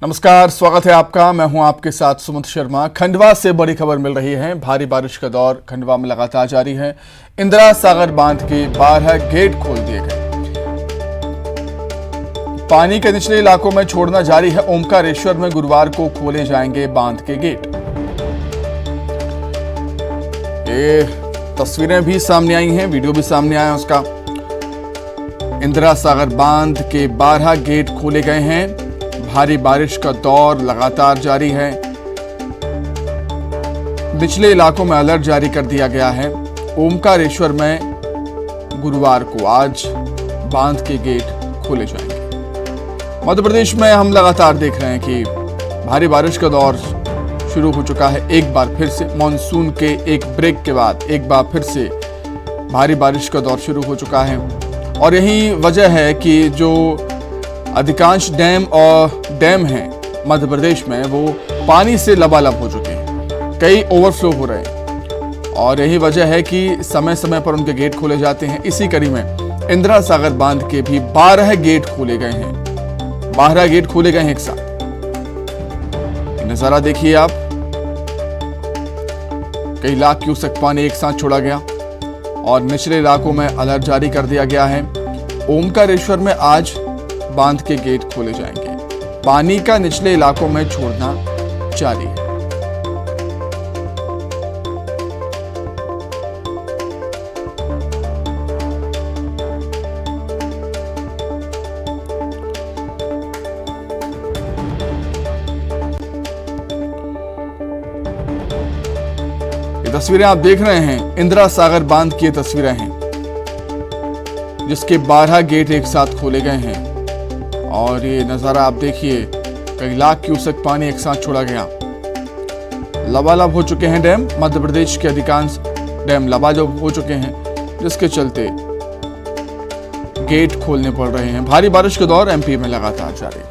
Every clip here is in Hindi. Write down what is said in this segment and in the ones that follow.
नमस्कार, स्वागत है आपका। मैं हूं आपके साथ सुमंत शर्मा। खंडवा से बड़ी खबर मिल रही है। भारी बारिश का दौर खंडवा में लगातार जारी है। इंदिरा सागर बांध के 12 गेट खोल दिए गए। पानी के निचले इलाकों में छोड़ना जारी है। ओमकारेश्वर में गुरुवार को खोले जाएंगे बांध के गेट। ये तस्वीरें भी सामने आई हैं, वीडियो भी सामने आया उसका। इंदिरा सागर बांध के 12 गेट खोले गए हैं। भारी बारिश का दौर लगातार जारी है। निचले इलाकों में अलर्ट जारी कर दिया गया है। ओमकारेश्वर में गुरुवार को आज बांध के गेट खोले जाएंगे। मध्य प्रदेश में हम लगातार देख रहे हैं कि भारी बारिश का दौर शुरू हो चुका है। एक बार फिर से मॉनसून के एक ब्रेक के बाद एक बार फिर से भारी बारिश का दौर शुरू हो चुका है। और यही वजह है कि जो अधिकांश डैम हैं मध्य प्रदेश में वो पानी से लबालब हो चुके हैं। कई ओवरफ्लो हो रहे हैं और यही वजह है कि समय समय पर उनके गेट खोले जाते हैं। इसी कड़ी में इंदिरा सागर बांध के भी 12 गेट खोले गए हैं। 12 गेट खोले गए हैं एक साथ। नजारा देखिए आप। कई लाख क्यूसेक पानी एक साथ छोड़ा गया और निचले इलाकों में अलर्ट जारी कर दिया गया है। ओमकारेश्वर में आज बांध के गेट खोले जाएंगे। पानी का निचले इलाकों में छोड़ना जारी है। ये तस्वीरें आप देख रहे हैं इंदिरा सागर बांध की तस्वीरें हैं जिसके 12 गेट एक साथ खोले गए हैं। और ये नज़ारा आप देखिए, कई लाख क्यूसेक पानी एक साथ छोड़ा गया। लबालब हो चुके हैं डैम। मध्य प्रदेश के अधिकांश डैम लबालब हो चुके हैं, जिसके चलते गेट खोलने पड़ रहे हैं। भारी बारिश का दौर एमपी में लगातार जारी।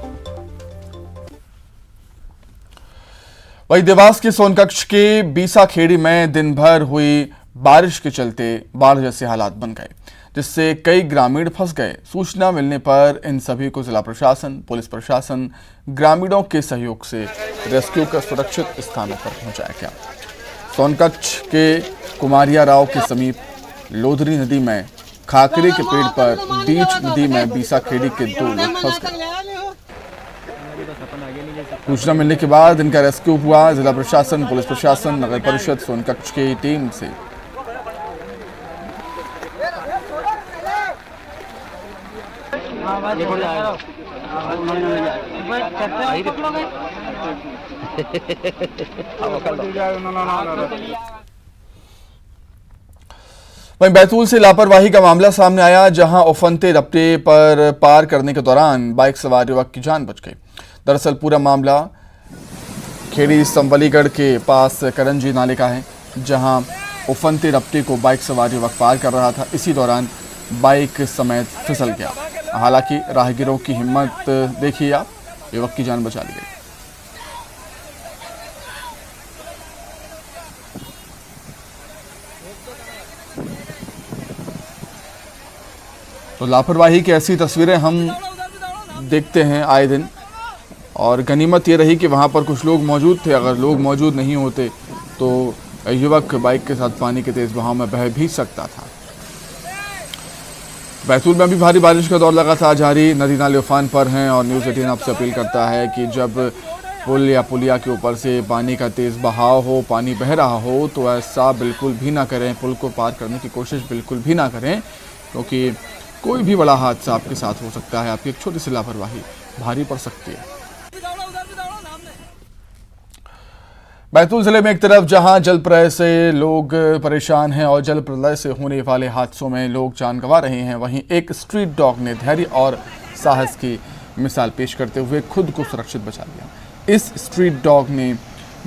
वहीं देवास के सोनकच्छ के बीसाखेड़ी में दिन भर हुई बारिश के चलते बाढ़ जैसे हालात बन गए, जिससे कई ग्रामीण फंस गए। सूचना मिलने पर इन सभी को जिला प्रशासन, पुलिस प्रशासन, ग्रामीणों के सहयोग से रेस्क्यू कर सुरक्षित स्थानों पर पहुंचाया गया। सोनकच्छ के कुमारिया राव के समीप लोधरी नदी में खाकरे के पेड़ पर बीच नदी में बीसाखेड़ी के 2 लोग फंस गए। सूचना मिलने के बाद इनका रेस्क्यू हुआ। जिला प्रशासन, पुलिस प्रशासन, नगर परिषद सोनकच्छ की टीम से वहीं बैतूल से लापरवाही का मामला सामने आया, जहां उफनते रपटे पर पार करने के दौरान बाइक सवार युवक की जान बच गई। दरअसल पूरा मामला खेड़ी संवलीगढ़ के पास करंजी नाले का है, जहां उफनते रपटे को बाइक सवार युवक पार कर रहा था। इसी दौरान बाइक समेत फिसल गया। हालांकि राहगीरों की हिम्मत देखिए आप, युवक की जान बचा ली गई। तो लापरवाही की ऐसी तस्वीरें हम देखते हैं आए दिन। और गनीमत ये रही कि वहां पर कुछ लोग मौजूद थे। अगर लोग मौजूद नहीं होते तो युवक बाइक के साथ पानी के तेज बहाव में बह भी सकता था। बैतूल में भी भारी बारिश का दौर लगातार जारी। नदी नाले उफान पर हैं और न्यूज़ 18 आपसे अपील करता है कि जब पुल या पुलिया के ऊपर से पानी का तेज़ बहाव हो, पानी बह रहा हो, तो ऐसा बिल्कुल भी ना करें। पुल को पार करने की कोशिश बिल्कुल भी ना करें, क्योंकि कोई भी बड़ा हादसा आपके साथ हो सकता है। आपकी एक छोटी सी लापरवाही भारी पड़ सकती है। बैतूल जिले में एक तरफ जहां जल प्रलय से लोग परेशान हैं और जल प्रलय से होने वाले हादसों में लोग जान गंवा रहे हैं, वहीं एक स्ट्रीट डॉग ने धैर्य और साहस की मिसाल पेश करते हुए खुद को सुरक्षित बचा लिया। इस स्ट्रीट डॉग ने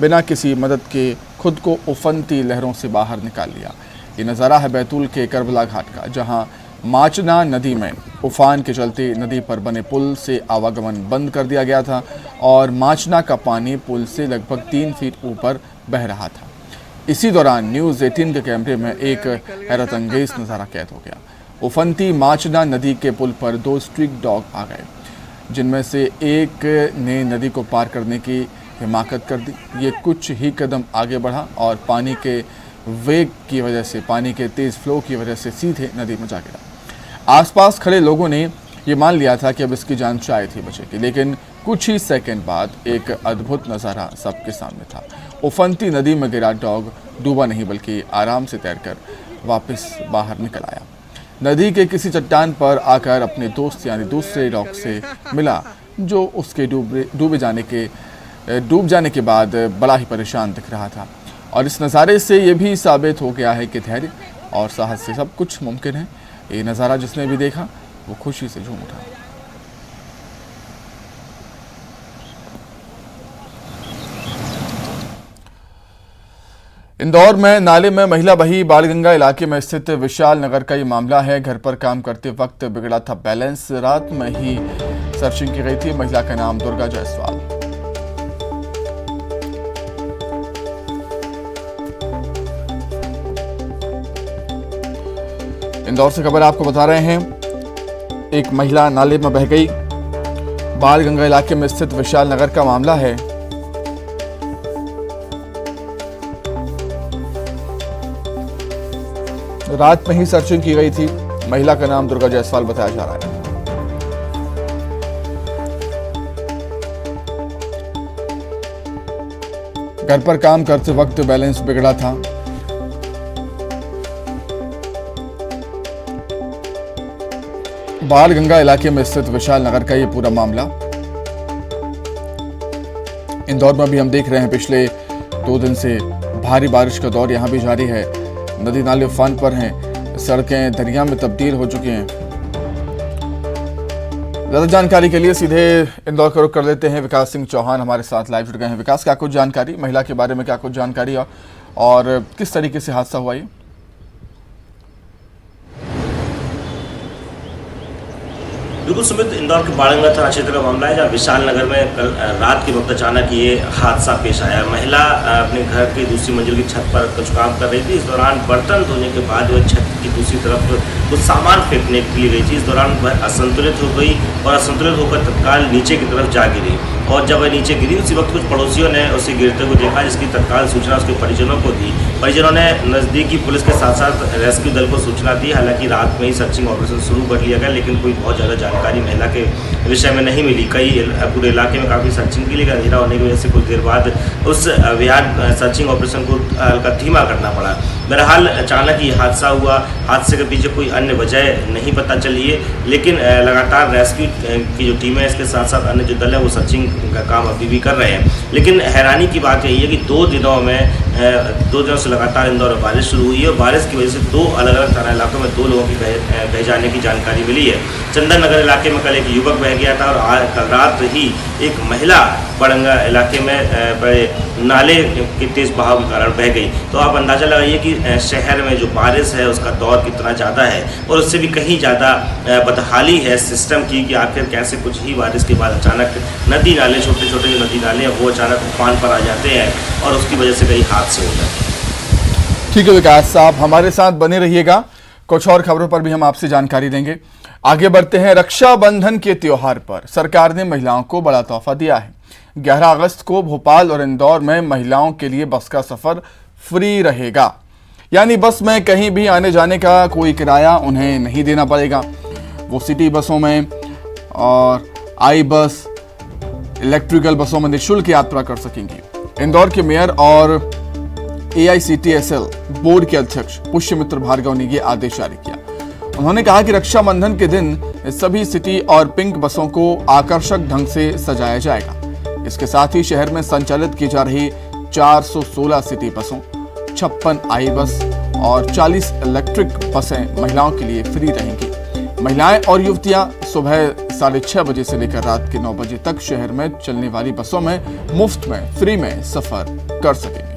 बिना किसी मदद के खुद को उफनती लहरों से बाहर निकाल लिया। ये नज़ारा है बैतूल के करबला घाट का, जहां माचना नदी में उफान के चलते नदी पर बने पुल से आवागमन बंद कर दिया गया था और माचना का पानी पुल से लगभग 3 फीट ऊपर बह रहा था। इसी दौरान न्यूज़ 18 के कैमरे में एक हैरत अंगेज नज़ारा कैद हो गया। उफनती माचना नदी के पुल पर 2 स्ट्रीट डॉग आ गए। जिनमें से एक ने नदी को पार करने की हिमाकत कर दी। ये कुछ ही कदम आगे बढ़ा और पानी के वेग की वजह से, पानी के तेज़ फ्लो की वजह से सीधे नदी में जा गिरा। आसपास खड़े लोगों ने ये मान लिया था कि अब इसकी जान शायद ही बचेगी, लेकिन कुछ ही सेकंड बाद एक अद्भुत नज़ारा सबके सामने था। उफनती नदी में गिरा डॉग डूबा नहीं बल्कि आराम से तैरकर वापस बाहर निकल आया। नदी के किसी चट्टान पर आकर अपने दोस्त यानी दूसरे डॉग से मिला, जो उसके डूब जाने के बाद बड़ा ही परेशान दिख रहा था। और इस नज़ारे से ये भी साबित हो गया है कि धैर्य और साहस से सब कुछ मुमकिन है। ये नज़ारा जिसने भी देखा वो खुशी से झूम उठा। इंदौर में नाले में महिला बही। बाणगंगा इलाके में स्थित विशाल नगर का ये मामला है। घर पर काम करते वक्त बिगड़ा था बैलेंस। रात में ही सर्चिंग की गई थी। महिला का नाम दुर्गा जायसवाल। इंदौर से खबर आपको बता रहे हैं। एक महिला नाले में बह गई। बाणगंगा इलाके में स्थित विशाल नगर का मामला है। रात में ही सर्चिंग की गई थी। महिला का नाम दुर्गा जायसवाल बताया जा रहा है। घर पर काम करते वक्त बैलेंस बिगड़ा था। बाणगंगा इलाके में स्थित विशाल नगर का ये पूरा मामला। इंदौर में भी हम देख रहे हैं पिछले 2 दिन से भारी बारिश का दौर यहां भी जारी है। नदी नाले उफान पर हैं, सड़कें दरिया में तब्दील हो चुकी हैं। ज्यादा जानकारी के लिए सीधे इंदौर का रुख कर लेते हैं। विकास सिंह चौहान हमारे साथ लाइव जुड़ गए हैं। विकास, क्या कुछ जानकारी महिला के बारे में, क्या कुछ जानकारी और किस तरीके से हादसा हुआ ये? बिल्कुल सुमित, इंदौर के बाणगंगा थाना क्षेत्र का मामला है, जहाँ विशाल नगर में कल रात के वक्त अचानक ये हादसा पेश आया। महिला अपने घर की दूसरी मंजिल की छत पर कुछ काम कर रही थी। इस दौरान बर्तन धोने के बाद वह छत की दूसरी तरफ कुछ सामान फेंकने के लिए गई थी। इस दौरान वह असंतुलित हो गई और असंतुलित होकर तत्काल नीचे की तरफ जा गिरी। और जब वह नीचे गिरी उसी वक्त कुछ पड़ोसियों ने उसे गिरते हुए देखा, जिसकी तत्काल सूचना उसके परिजनों को दी। परिजनों ने नज़दीकी पुलिस के साथ साथ रेस्क्यू दल को सूचना दी। हालांकि रात में ही सर्चिंग ऑपरेशन शुरू कर लिया गया, लेकिन कोई बहुत ज़्यादा जानकारी महिला के विषय में नहीं मिली। पूरे इलाके में काफ़ी सर्चिंग की, लेकिन अंधेरा होने की वजह से कुछ देर बाद उस अभियान सर्चिंग ऑपरेशन को हल्का धीमा करना पड़ा। बहरहाल अचानक ये हादसा हुआ। हादसे के पीछे कोई अन्य वजह नहीं पता चली है, लेकिन लगातार रेस्क्यू की जो टीम है, इसके साथ साथ अन्य जो दल है वो सर्चिंग का काम अभी भी कर रहे हैं। लेकिन हैरानी की बात यही है कि 2 दिनों से लगातार इंदौर में बारिश शुरू हुई है और बारिश की वजह से 2 अलग अलग थाना इलाकों में 2 लोगों की बह जाने की जानकारी मिली है। चंदन नगर इलाके में कल एक युवक बह गया था और कल रात ही एक महिला बाणगंगा इलाके में बड़े नाले के तेज बहाव के कारण बह गई। तो आप अंदाज़ा लगाइए कि शहर में जो बारिश है उसका दौर कितना ज़्यादा है और उससे भी कहीं ज़्यादा बदहाली है सिस्टम की, कि आखिर कैसे कुछ ही बारिश के बाद अचानक नदी नाले, छोटे छोटे जो नदी नाले हैं वो अचानक उफान पर आ जाते हैं और उसकी वजह से कई हादसे हो जाते हैं। ठीक है विकास साहब, हमारे साथ बने रहिएगा। कुछ और खबरों पर भी हम आपसे जानकारी देंगे। आगे बढ़ते हैं। रक्षाबंधन के त्योहार पर सरकार ने महिलाओं को बड़ा तोहफा दिया है। 11 अगस्त को भोपाल और इंदौर में महिलाओं के लिए बस का सफर फ्री रहेगा, यानी बस में कहीं भी आने जाने का कोई किराया उन्हें नहीं देना पड़ेगा। वो सिटी बसों में और आई बस, इलेक्ट्रिकल बसों में निःशुल्क यात्रा कर सकेंगी। इंदौर के मेयर और AICTSL बोर्ड के अध्यक्ष पुष्यमित्र भार्गव ने यह आदेश जारी किया। उन्होंने कहा कि रक्षाबंधन के दिन सभी सिटी और पिंक बसों को आकर्षक ढंग से सजाया जाएगा। इसके साथ ही शहर में संचालित की जा रही 416 सिटी बसों, 56 आई बस और 40 इलेक्ट्रिक बसें महिलाओं के लिए फ्री रहेंगी। महिलाएं और युवतियां सुबह 6:30 बजे से लेकर रात के 9 बजे तक शहर में चलने वाली बसों में मुफ्त में, फ्री में सफर कर सकेंगे।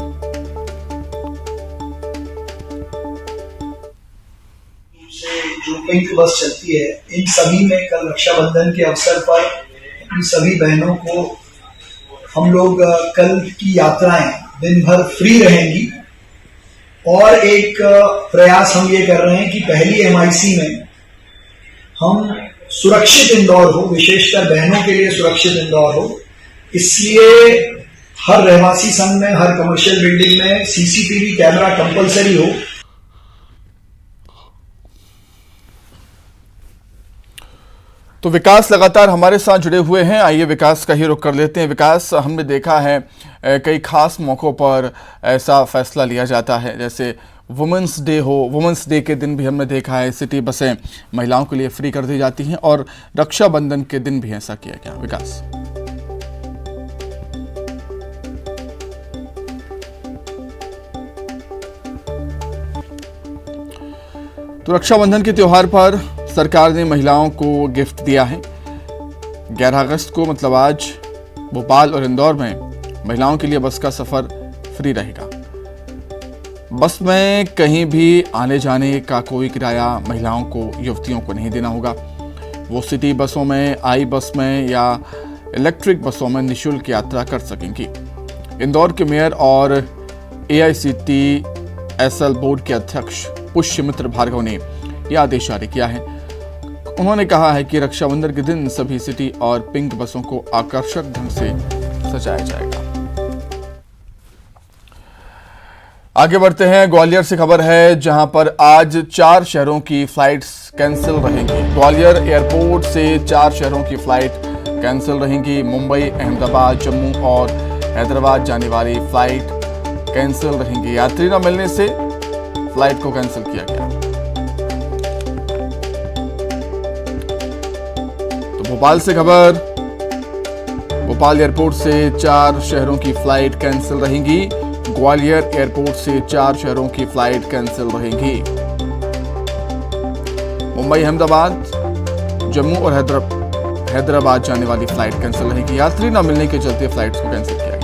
जो पिंक बस चलती है, इन सभी में कल रक्षाबंधन के अवसर पर अपनी सभी बहनों को हम लोग कल की यात्राएं दिन भर फ्री रहेंगी। और एक प्रयास हम ये कर रहे हैं कि पहली MIC में हम सुरक्षित इंदौर हो, विशेषकर बहनों के लिए सुरक्षित इंदौर हो, इसलिए हर रहवासी संघ में, हर कमर्शियल बिल्डिंग में सीसीटीवी कैमरा कंपलसरी हो। तो विकास लगातार हमारे साथ जुड़े हुए हैं, आइए विकास का ही रुख कर लेते हैं। विकास, हमने देखा है कई खास मौक़ों पर ऐसा फैसला लिया जाता है, जैसे वुमेंस डे हो, वुमेंस डे के दिन भी हमने देखा है सिटी बसें महिलाओं के लिए फ्री कर दी जाती हैं, और रक्षाबंधन के दिन भी ऐसा किया गया। विकास, तो रक्षाबंधन के त्योहार पर सरकार ने महिलाओं को गिफ्ट दिया है। 11 अगस्त को मतलब आज भोपाल और इंदौर में महिलाओं के लिए बस का सफर फ्री रहेगा। बस में कहीं भी आने जाने का कोई किराया महिलाओं को, युवतियों को नहीं देना होगा। वो सिटी बसों में, आई बस में या इलेक्ट्रिक बसों में निःशुल्क यात्रा कर सकेंगी। इंदौर के मेयर और AICTSL बोर्ड के अध्यक्ष पुष्यमित्र भार्गव ने यह आदेश जारी किया है। उन्होंने कहा है कि रक्षाबंधन के दिन सभी सिटी और पिंक बसों को आकर्षक ढंग से सजाया जाएगा। आगे बढ़ते हैं, ग्वालियर से खबर है जहां पर आज 4 शहरों की फ्लाइट्स कैंसिल रहेंगी। ग्वालियर एयरपोर्ट से 4 शहरों की फ्लाइट कैंसिल रहेंगी। मुंबई, अहमदाबाद, जम्मू और हैदराबाद जाने वाली फ्लाइट कैंसिल रहेंगी। यात्री न मिलने से फ्लाइट को कैंसिल किया गया। तो भोपाल से खबर, भोपाल एयरपोर्ट से 4 शहरों की फ्लाइट कैंसिल रहेंगी। ग्वालियर एयरपोर्ट से 4 शहरों की फ्लाइट कैंसिल रहेंगी। मुंबई, अहमदाबाद, जम्मू और हैदराबाद जाने वाली फ्लाइट कैंसिल रहेगी। यात्री न मिलने के चलते फ्लाइट्स को कैंसिल किया गया।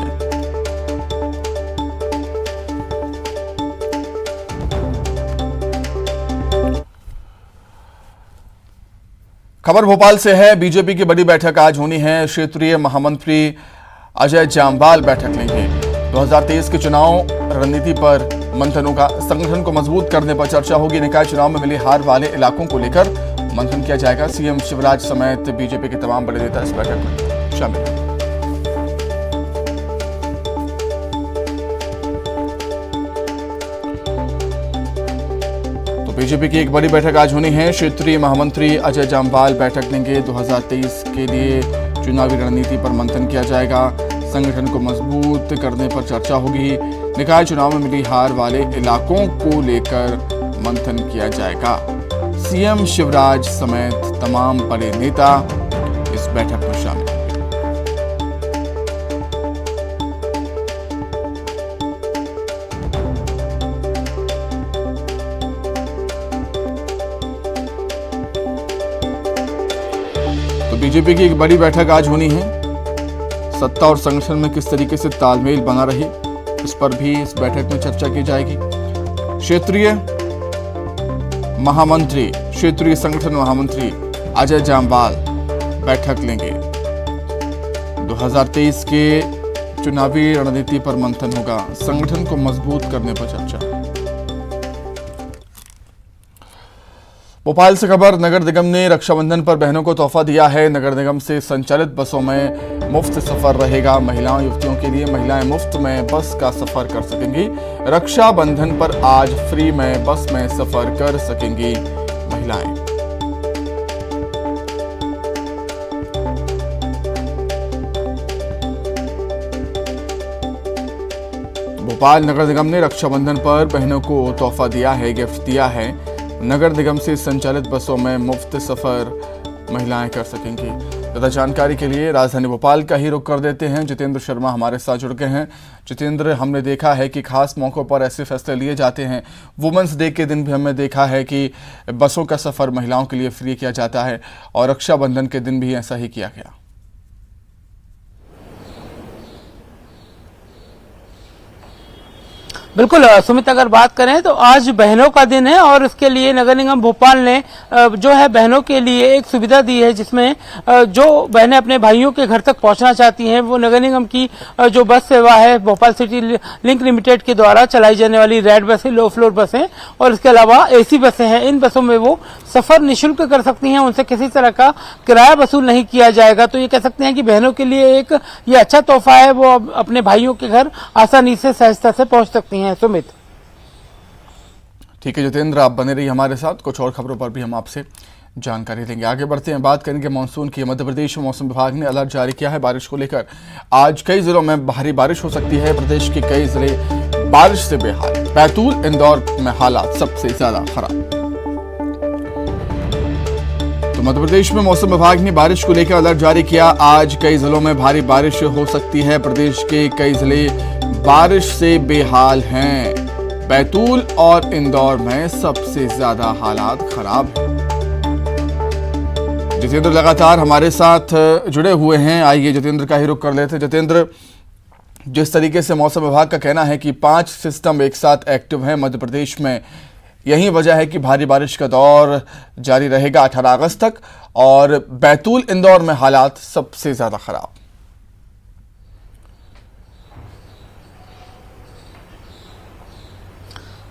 खबर भोपाल से है, बीजेपी की बड़ी बैठक आज होनी है। क्षेत्रीय महामंत्री अजय जामवाल बैठक लेंगे। 2023 के चुनाव रणनीति पर मंथन होगा। संगठन को मजबूत करने पर चर्चा होगी। निकाय चुनाव में मिली हार वाले इलाकों को लेकर मंथन किया जाएगा। सीएम शिवराज समेत बीजेपी के तमाम बड़े नेता इस बैठक में शामिल हैं। बीजेपी की एक बड़ी बैठक आज होनी है। क्षेत्रीय महामंत्री अजय जामवाल बैठक लेंगे। 2023 के लिए चुनावी रणनीति पर मंथन किया जाएगा। संगठन को मजबूत करने पर चर्चा होगी। निकाय चुनाव में मिली हार वाले इलाकों को लेकर मंथन किया जाएगा। सीएम शिवराज समेत तमाम बड़े नेता इस बैठक में शामिल हैं। बीजेपी की एक बड़ी बैठक आज होनी है। सत्ता और संगठन में किस तरीके से तालमेल बना रहे, इस पर भी इस बैठक में चर्चा की जाएगी। क्षेत्रीय संगठन महामंत्री अजय जामवाल बैठक लेंगे। 2023 के चुनावी रणनीति पर मंथन होगा। संगठन को मजबूत करने पर चर्चा। भोपाल से खबर, नगर निगम ने रक्षाबंधन पर बहनों को तोहफा दिया है। नगर निगम से संचालित बसों में मुफ्त सफर रहेगा। महिलाओं, युवतियों के लिए महिलाएं मुफ्त में बस का सफर कर सकेंगी। रक्षाबंधन पर आज फ्री में बस में सफर कर सकेंगी महिलाएं। भोपाल नगर निगम ने रक्षाबंधन पर बहनों को तोहफा दिया है, गिफ्ट दिया है। नगर निगम से संचालित बसों में मुफ्त सफर महिलाएं कर सकेंगी। ज़्यादा जानकारी के लिए राजधानी भोपाल का ही रुख कर देते हैं। जितेंद्र शर्मा हमारे साथ जुड़ गए हैं। जितेंद्र, हमने देखा है कि खास मौक़ों पर ऐसे फैसले लिए जाते हैं। वुमेंस डे के दिन भी हमने देखा है कि बसों का सफ़र महिलाओं के लिए फ्री किया जाता है, और रक्षाबंधन के दिन भी ऐसा ही किया गया। बिल्कुल सुमित, अगर बात करें तो आज बहनों का दिन है और इसके लिए नगर निगम भोपाल ने जो है बहनों के लिए एक सुविधा दी है, जिसमें जो बहनें अपने भाइयों के घर तक पहुंचना चाहती हैं वो नगर निगम की जो बस सेवा है भोपाल सिटी लिंक लिमिटेड के द्वारा चलाई जाने वाली रेड बसें, लो फ्लोर बसें और इसके अलावा एसी बसें हैं। इन बसों में वो सफर निःशुल्क कर सकती हैं, उनसे किसी तरह का किराया वसूल नहीं किया जाएगा। तो ये कह सकते हैं कि बहनों के लिए एक ये अच्छा तोहफा है, वो अपने भाइयों के घर आसानी से सहजता से पहुंच सकती हैं। सुमित, ठीक है जितेंद्र, आप बने रहिए हमारे साथ, कुछ और खबरों पर भी हम आपसे जानकारी देंगे। आगे बढ़ते हैं, बात करेंगे मानसून की। मध्य प्रदेश मौसम विभाग ने अलर्ट जारी किया है बारिश को लेकर। आज कई जिलों में भारी बारिश हो सकती है। प्रदेश के कई जिले बारिश से बेहाल। बैतूल, इंदौर में हालात सबसे ज्यादा खराब। तो मध्य प्रदेश में मौसम विभाग ने बारिश को लेकर अलर्ट जारी किया। आज कई जिलों में भारी बारिश हो सकती है। प्रदेश के कई जिले बारिश से बेहाल हैं। बैतूल और इंदौर में सबसे ज्यादा हालात खराब हैं। जितेंद्र लगातार हमारे साथ जुड़े हुए हैं, आइए जितेंद्र का ही रुख कर लेते हैं। जितेंद्र, जिस तरीके से मौसम विभाग का कहना है कि 5 सिस्टम एक साथ एक्टिव हैं मध्य प्रदेश में, यही वजह है कि भारी बारिश का दौर जारी रहेगा 18 अगस्त तक और बैतूल, इंदौर में हालात सबसे ज्यादा खराब।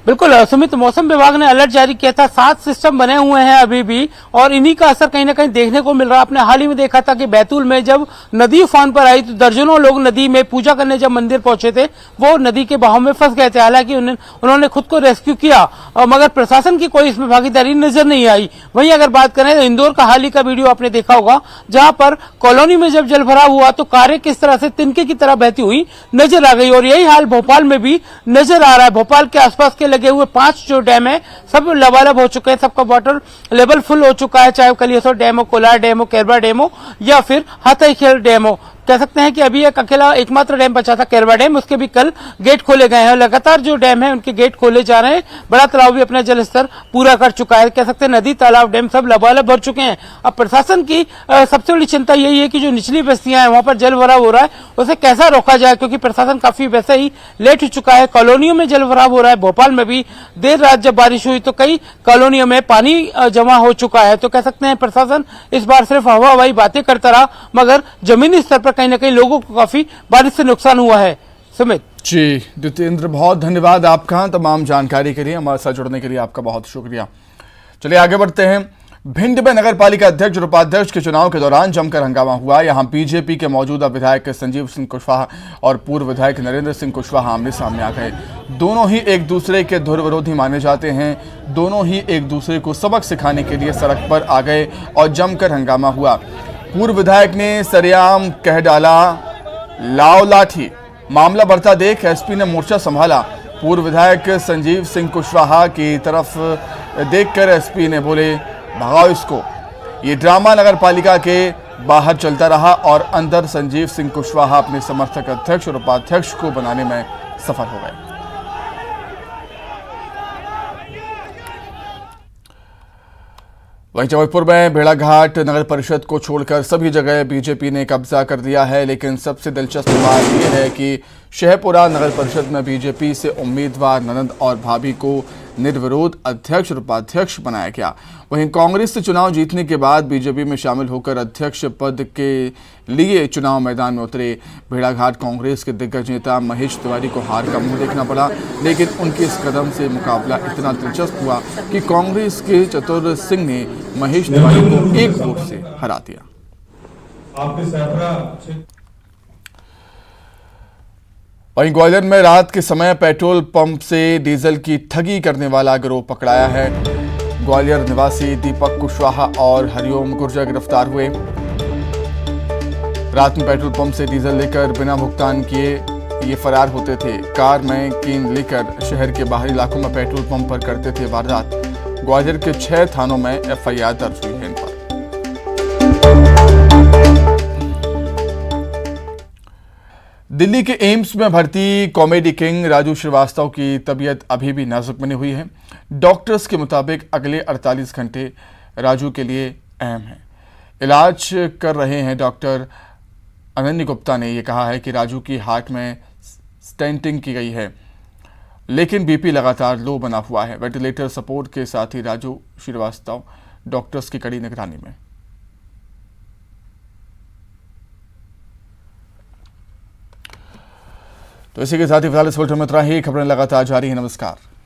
बिल्कुल सुमित, मौसम विभाग ने अलर्ट जारी किया था। 7 सिस्टम बने हुए हैं अभी भी और इन्हीं का असर कहीं ना कहीं देखने को मिल रहा है। आपने हाल ही में देखा था कि बैतूल में जब नदी उफान पर आई तो दर्जनों लोग नदी में पूजा करने जब मंदिर पहुंचे थे वो नदी के बहाव में फंस गए थे। हालांकि उन्होंने खुद को रेस्क्यू किया मगर प्रशासन की कोई इसमें भागीदारी नजर नहीं आई। वहीं अगर बात करें तो इंदौर का हाल ही का वीडियो आपने देखा होगा, जहां पर कॉलोनी में जब जलभराव हुआ तो कारें किस तरह से तिनके की तरह बहती हुई नजर आ गई और यही हाल भोपाल में भी नजर आ रहा है। भोपाल के आसपास के लगे हुए 5 जो डैम है सब लबालब हो चुके हैं, सबका वाटर लेवल फुल हो चुका है, चाहे कलियासोर डैम हो, कोलार डैम हो, कैरबा डैम हो या फिर हाथीखेल डैम हो। कह सकते हैं कि अभी एक अकेला एकमात्र डैम बचा था कैरबा डैम, उसके भी कल गेट खोले गए हैं। लगातार जो डैम है उनके गेट खोले जा रहे हैं। बड़ा तालाब भी अपना जलस्तर पूरा कर चुका है। कह सकते हैं नदी, तालाब, डैम सब लबालब भर चुके हैं। अब प्रशासन की सबसे बड़ी चिंता यही है कि जो निचली बस्तियां हैं वहां पर जल भराव हो रहा है उसे कैसा रोका जाए, क्योंकि प्रशासन काफी वैसे ही लेट हो चुका है। कॉलोनियों में जल भराव हो रहा है। भोपाल में भी देर रात जब बारिश हुई तो कई कॉलोनियों में पानी जमा हो चुका है। तो कह सकते हैं प्रशासन इस बार सिर्फ हवा हवाई बातें करता रहा मगर जमीनी स्तर पर कहीं ना कहीं लोगों को काफी बारिश से नुकसान हुआ है। सुमित जी, जितेंद्र बहुत धन्यवाद आपका तमाम जानकारी के लिए, हमारे साथ जुड़ने के लिए आपका बहुत शुक्रिया। चलिए आगे बढ़ते हैं। भिंड में नगर पालिका अध्यक्ष और उपाध्यक्ष के चुनाव के दौरान जमकर हंगामा हुआ। यहां बीजेपी के मौजूदा विधायक संजीव सिंह कुशवाहा और पूर्व विधायक नरेंद्र सिंह कुशवाहा आमने सामने आ गए। दोनों ही एक दूसरे के धुर विरोधी माने जाते हैं। दोनों ही एक दूसरे को सबक सिखाने के लिए सड़क पर आ गए और जमकर हंगामा हुआ। पूर्व विधायक ने सरेआम कह डाला लाओ लाठी। मामला बढ़ता देख एसपी ने मोर्चा संभाला। पूर्व विधायक संजीव सिंह कुशवाहा की तरफ देखकर एसपी ने बोले भगाओ इसको। ये ड्रामा नगर पालिका के बाहर चलता रहा और अंदर संजीव सिंह कुशवाहा अपने समर्थक अध्यक्ष और उपाध्यक्ष को बनाने में सफल हो गए। वहीं जबलपुर में भेड़ाघाट नगर परिषद को छोड़कर सभी जगह बीजेपी ने कब्जा कर दिया है, लेकिन सबसे दिलचस्प बात यह है कि शहपुरा नगर परिषद में बीजेपी से उम्मीदवार ननद और भाभी को निर्विरोध अध्यक्ष और उपाध्यक्ष बनाया गया। वहीं कांग्रेस से चुनाव जीतने के बाद बीजेपी में शामिल होकर अध्यक्ष पद के लिए चुनाव मैदान में उतरे भेड़ाघाट कांग्रेस के दिग्गज नेता महेश तिवारी को हार का मुंह देखना पड़ा, लेकिन उनके इस कदम से मुकाबला इतना दिलचस्प हुआ कि कांग्रेस के चतुर सिंह ने महेश तिवारी को एक वोट से हरा दिया। वहीं ग्वालियर में रात के समय पेट्रोल पंप से डीजल की ठगी करने वाला गिरोह पकड़ाया है। ग्वालियर निवासी दीपक कुशवाहा और हरिओम गुर्जर गिरफ्तार हुए। रात में पेट्रोल पंप से डीजल लेकर बिना भुगतान किए ये फरार होते थे। कार में कीन लेकर शहर के बाहरी इलाकों में पेट्रोल पंप पर करते थे वारदात। ग्वालियर के 6 थानों में एफआईआर दर्ज हुई है इन पर। दिल्ली के एम्स में भर्ती कॉमेडी किंग राजू श्रीवास्तव की तबीयत अभी भी नाजुक बनी हुई है। डॉक्टर्स के मुताबिक अगले 48 घंटे राजू के लिए अहम है। इलाज कर रहे हैं डॉक्टर अनन्य गुप्ता ने यह कहा है कि राजू की हार्ट में स्टेंटिंग की गई है लेकिन बीपी लगातार लो बना हुआ है। वेंटिलेटर सपोर्ट के साथ ही राजू श्रीवास्तव डॉक्टर्स की कड़ी निगरानी में। तो इसी के साथ ही फिलहाल इस बुलेटिन में इतना ही। खबरें लगातार जारी है। नमस्कार।